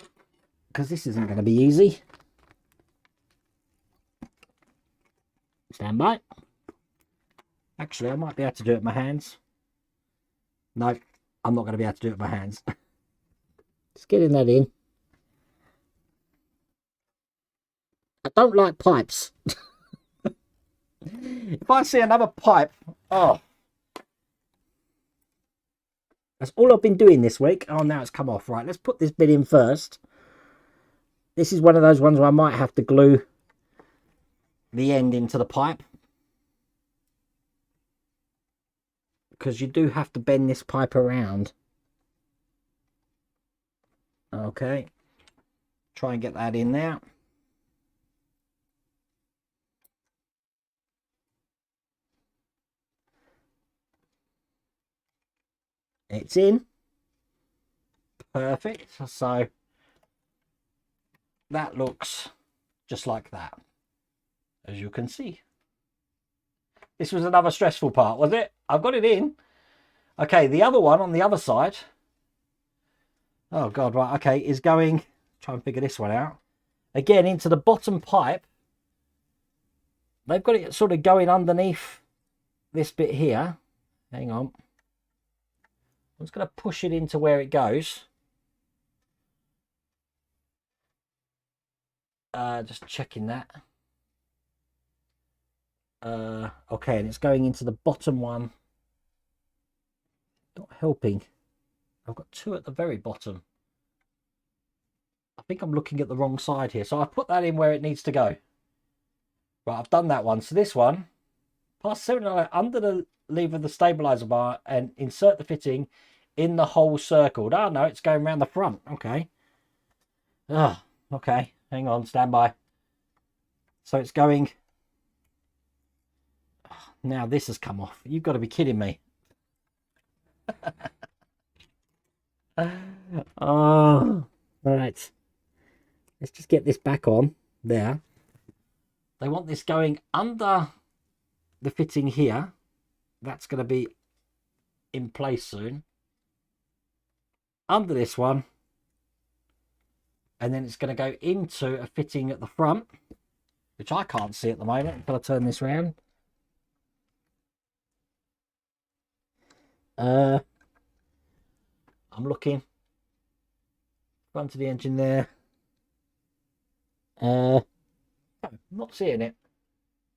Speaker 1: because this isn't going to be easy. Stand by. Actually, I might be able to do it with my hands. No, I'm not going to be able to do it with my hands. Just getting that in. I don't like pipes. If I see another pipe, oh. That's all I've been doing this week. Oh, now it's come off. Right, let's put this bit in first. This is one of those ones where I might have to glue the end into the pipe, because you do have to bend this pipe around. Okay, try and get that in there. It's in. Perfect. So that looks just like that, as you can see. This was another stressful part, was it? I've got it in. Okay, the other one on the other side. Oh, God, right. Okay, is going... Try and figure this one out. Again, into the bottom pipe. They've got it sort of going underneath this bit here. Hang on. I'm just going to push it into where it goes. Just checking that. Okay, and it's going into the bottom one. Not helping. I've got 2 at the very bottom. I think I'm looking at the wrong side here. So I put that in where it needs to go. Right, I've done that one. So this one, pass 7 under the lever of the stabilizer bar and insert the fitting in the whole circle. Oh no, it's going around the front. Okay. Oh, okay. Hang on, stand by. So it's going. Now this has come off. You've got to be kidding me. Oh, right. Let's just get this back on there. They want this going under the fitting here. That's going to be in place soon. Under this one. And then it's going to go into a fitting at the front, which I can't see at the moment until I turn this round. I'm looking. Front of the engine there. Not seeing it.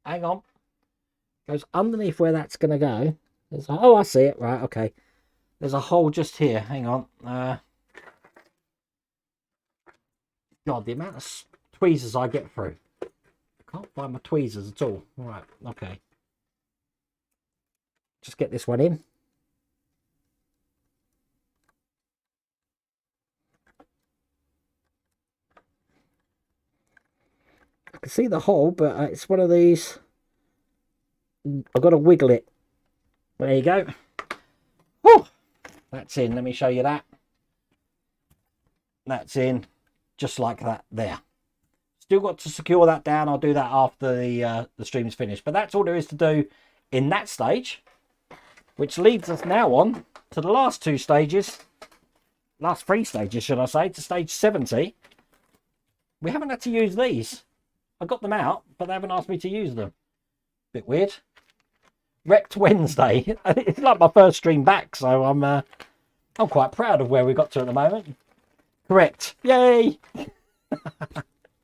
Speaker 1: Hang on. Goes underneath where that's going to go. Oh, I see it. Right, okay. There's a hole just here. Hang on. God, the amount of tweezers I get through. I can't find my tweezers at all. Right, okay. Just get this one in. I can see the hole, but it's one of these. I've got to wiggle it. There you go. Whew. That's in. Let me show you that. That's in. Just like that there. Still got to secure that down. I'll do that after the stream is finished. But that's all there is to do in that stage. Which leads us now on to the last two stages. Last three stages, should I say. To stage 70. We haven't had to use these. I got them out, but they haven't asked me to use them. Bit weird. Wrecked Wednesday. It's like my first stream back, so I'm quite proud of where we got to at the moment. Correct. Yay!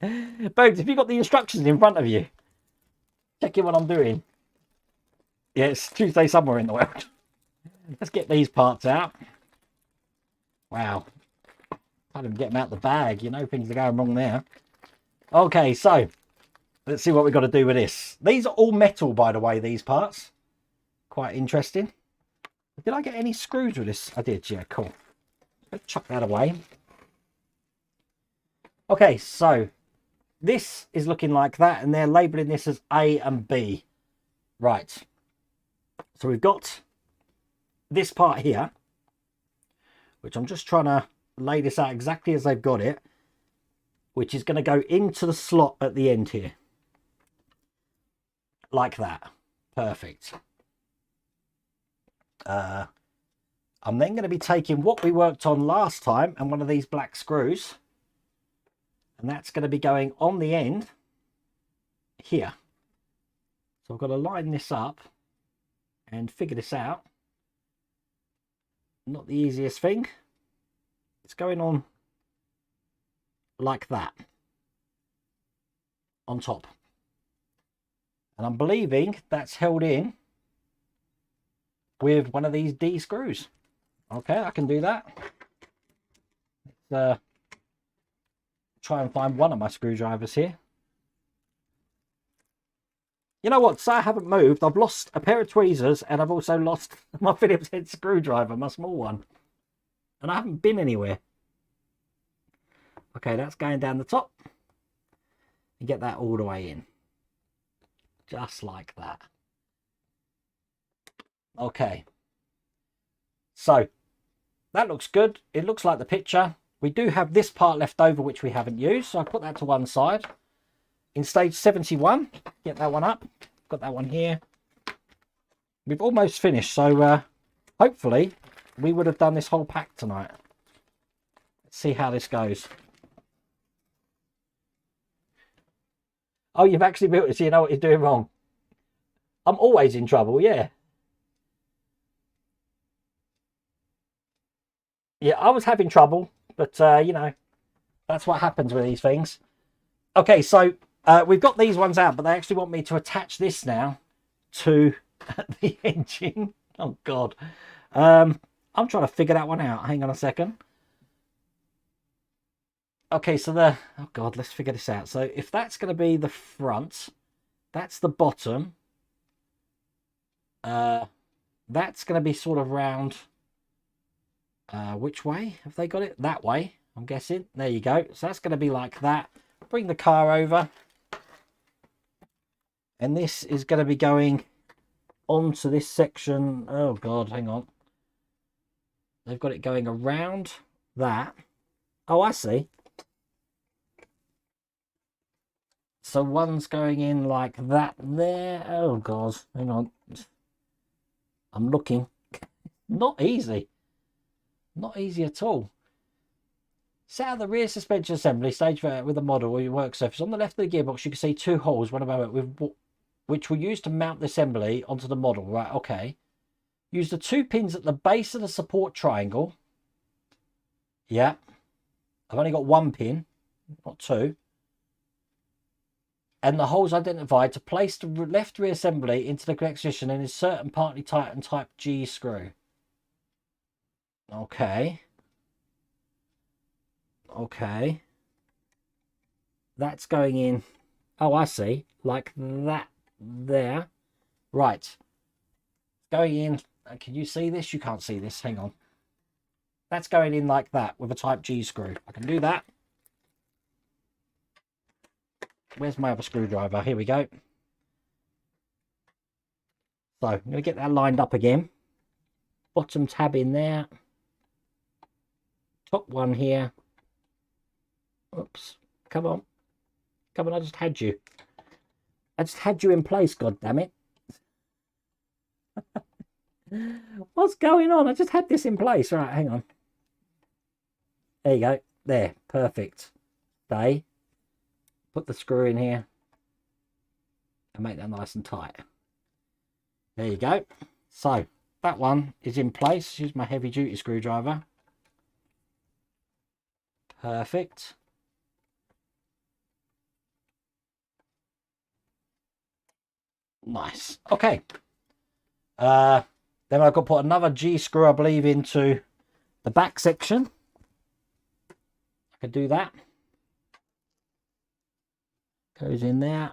Speaker 1: Bogues, if you've got the instructions in front of you, check in what I'm doing. Yeah, it's Tuesday somewhere in the world. Let's get these parts out. Wow. Can't even get them out of the bag. You know, things are going wrong there. Okay, so let's see what we've got to do with this. These are all metal, by the way, these parts. Quite interesting. Did I get any screws with this? I did, yeah, cool. Let's chuck that away. Okay, so this is looking like that, and they're labelling this as A and B. Right. So we've got this part here, which I'm just trying to lay this out exactly as they've got it, which is going to go into the slot at the end here. Like that. Perfect. I'm then going to be taking what we worked on last time and one of these black screws. And that's going to be going on the end here. So I've got to line this up and figure this out. Not the easiest thing. It's going on like that. On top. And I'm believing that's held in with one of these D screws. Okay, I can do that. Let's try and find one of my screwdrivers here. You know what? So I haven't moved. I've lost a pair of tweezers and I've also lost my Phillips head screwdriver, my small one. And I haven't been anywhere. Okay, that's going down the top. And get that all the way in. Just like that. Okay. So, that looks good. It looks like the picture. We do have this part left over which we haven't used, so I put that to one side. In stage 71, get that one up. Got that one here. We've almost finished, so hopefully we would have done this whole pack tonight. Let's see how this goes. Oh, you've actually built it, so you know what you're doing wrong. I'm always in trouble, yeah. Yeah, I was having trouble. But, you know, that's what happens with these things. Okay, so we've got these ones out, but they actually want me to attach this now to the engine. Oh, God. I'm trying to figure that one out. Hang on a second. Okay, so the... Oh, God, let's figure this out. So if that's going to be the front, that's the bottom. That's going to be sort of round... which way have they got it? That way, I'm guessing. There you go. So that's going to be like that. Bring the car over. And this is going to be going onto this section. Oh, God, hang on. They've got it going around that. Oh, I see. So one's going in like that there. Oh, God, hang on. I'm looking. Not easy. Not easy at all. Set out the rear suspension assembly stage with a model or your work surface. On the left of the gearbox, you can see two holes, one above it, which we'll use to mount the assembly onto the model. Right, okay. Use the 2 pins at the base of the support triangle. Yeah. I've only got 1 pin, not 2. And the holes identified to place the left rear assembly into the correct position and insert and partly tighten type G screw. Okay. Okay. That's going in. Oh, I see. Like that there. Right. Going in. Can you see this? You can't see this. Hang on. That's going in like that with a type G screw. I can do that. Where's my other screwdriver? Here we go. So I'm going to get that lined up again. Bottom tab in there. Top one here. Oops. Come on. Come on, I just had you. I just had you in place, god damn it. What's going on? I just had this in place. Right, hang on. There you go. There. Perfect. Stay. Put the screw in here. And make that nice and tight. There you go. So, that one is in place. Use my heavy duty screwdriver. Perfect. Nice. Okay. Then I've got to put another G screw, I believe, into the back section. I can do that. Goes in there.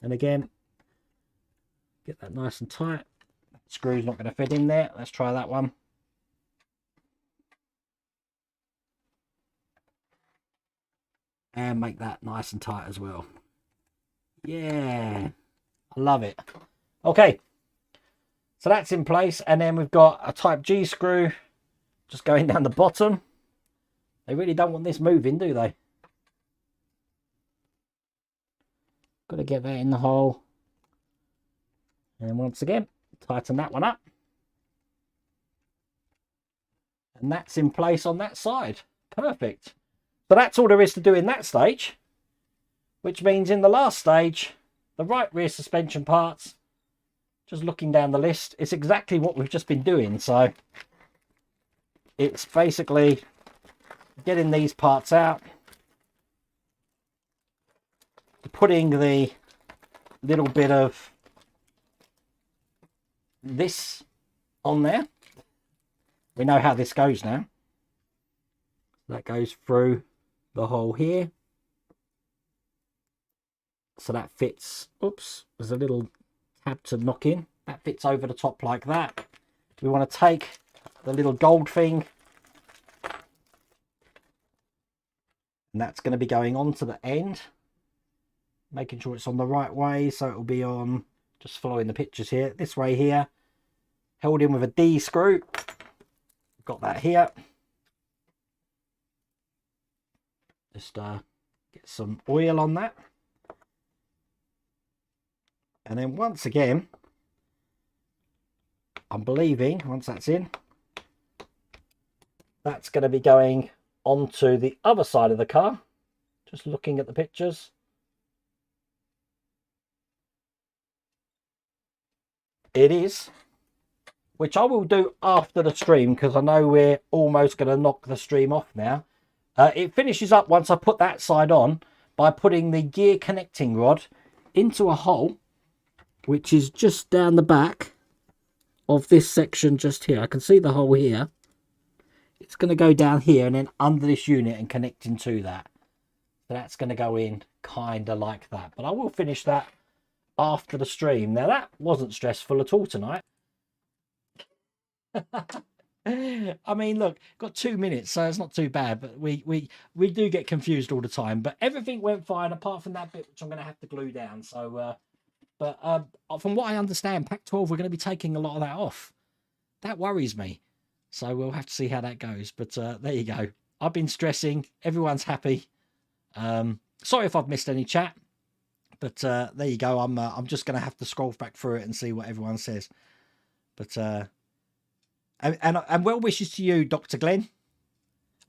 Speaker 1: And again, get that nice and tight. Screw's not going to fit in there. Let's try that one. And make that nice and tight as well. Yeah. I love it. Okay. So that's in place. And then we've got a type G screw just going down the bottom. They really don't want this moving, do they? Got to get that in the hole. And once again, tighten that one up. And that's in place on that side. Perfect. So that's all there is to do in that stage. Which means in the last stage, the right rear suspension parts, just looking down the list, it's exactly what we've just been doing. So it's basically getting these parts out, putting the little bit of this on there. We know how this goes now. That goes through the hole here. So that fits. Oops, there's a little tab to knock in. That fits over the top like that. We want to take the little gold thing, and that's going to be going on to the end, making sure it's on the right way. So it will be on, just following the pictures here, this way here, held in with a D screw. Got that here. Just get some oil on that. And then once again, I'm believing once that's in, that's going to be going onto the other side of the car. Just looking at the pictures. It is, which I will do after the stream because I know we're almost going to knock the stream off now. It finishes up once I put that side on by putting the gear connecting rod into a hole, which is just down the back of this section just here. I can see the hole here. it's going to go down here and then under this unit and connecting to that. So that's going to go in kind of like that. But I will finish that after the stream. Now that wasn't stressful at all tonight. I mean, look, got 2 minutes, so it's not too bad. But we do get confused all the time. But everything went fine apart from that bit, which I'm going to have to glue down. So, but from what I understand, Pack 12, we're going to be taking a lot of that off. That worries me. So we'll have to see how that goes. But there you go. I've been stressing. Everyone's happy. Sorry if I've missed any chat. But there you go. I'm just going to have to scroll back through it and see what everyone says. But and well wishes to you, Dr. Glenn.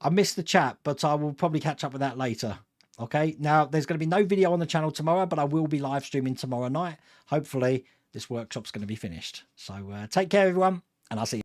Speaker 1: I missed the chat, but I will probably catch up with that later. Okay. Now there's going to be no video on the channel tomorrow, but I will be live streaming tomorrow night. Hopefully this workshop's going to be finished. So take care, everyone, and I'll see you.